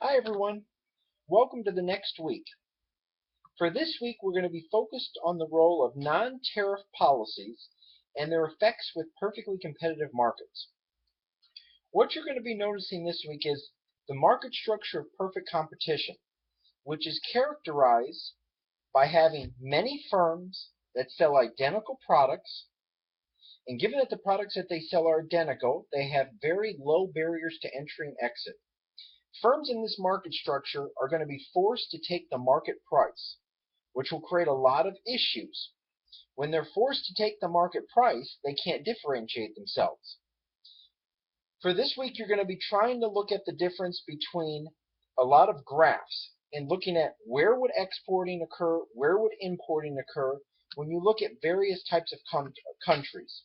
Hi everyone, welcome to the next week. For this week we're going to be focused on the role of non-tariff policies and their effects with perfectly competitive markets. What you're going to be noticing this week is the market structure of perfect competition, which is characterized by having many firms that sell identical products, and given that the products that they sell are identical, they have very low barriers to entry and exit. Firms in this market structure are going to be forced to take the market price, which will create a lot of issues. When they're forced to take the market price, they can't differentiate themselves. For this week, you're going to be trying to look at the difference between a lot of graphs and looking at where would exporting occur, where would importing occur when you look at various types of countries.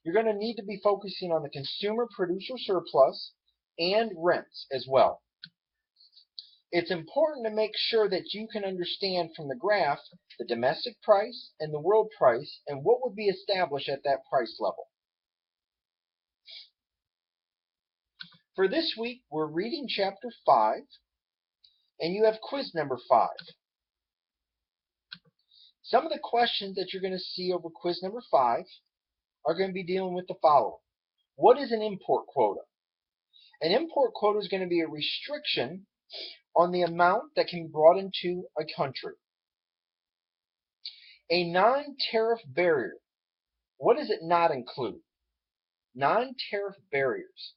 You're going to need to be focusing on the consumer producer surplus and rents as well. It's important to make sure that you can understand from the graph the domestic price and the world price and what would be established at that price level. For this week, we're reading chapter 5, and you have quiz number 5. Some of the questions that you're going to see over quiz number 5 are going to be dealing with the following. What is an import quota? An import quota is going to be a restriction on the amount that can be brought into a country. A non-tariff barrier. What does it not include? Non-tariff barriers.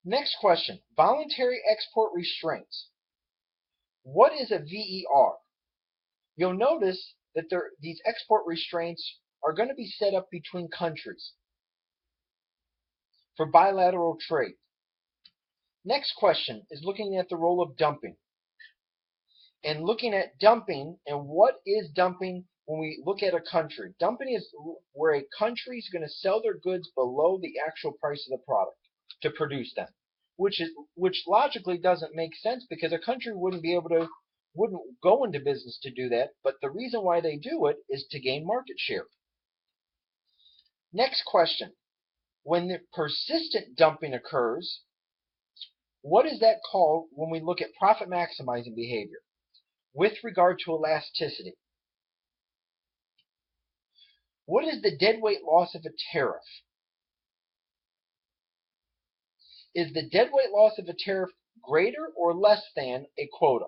Next question. Voluntary export restraints. What is a VER? You'll notice that these export restraints are going to be set up between countries for bilateral trade. Next question is looking at the role of dumping. And looking at dumping and what is dumping when we look at a country. Dumping is where a country is going to sell their goods below the actual price of the product to produce them, which logically doesn't make sense because a country wouldn't go into business to do that, but the reason why they do it is to gain market share. Next question. When the persistent dumping occurs, what is that called when we look at profit maximizing behavior with regard to elasticity? What is the deadweight loss of a tariff? Is the deadweight loss of a tariff greater or less than a quota?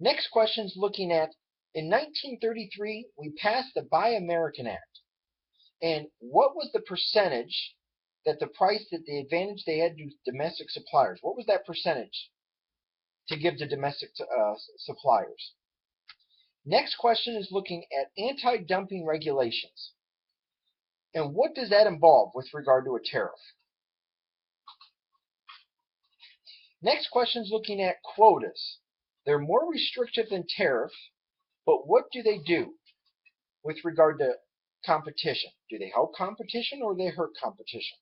Next question is looking at, in 1933, we passed the Buy American Act. And what was the percentage that the advantage they had to domestic suppliers? What was that percentage to give to domestic suppliers? Next question is looking at anti-dumping regulations. And what does that involve with regard to a tariff? Next question is looking at quotas. They're more restrictive than tariff, but what do they do with regard to competition? Do they help competition or do they hurt competition?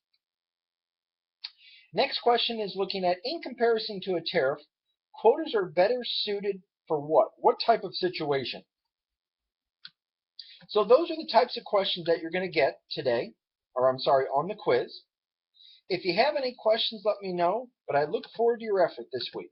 Next question is looking at, in comparison to a tariff, quotas are better suited for what? What type of situation? So those are the types of questions that you're going to get today, on the quiz. If you have any questions, let me know, but I look forward to your effort this week.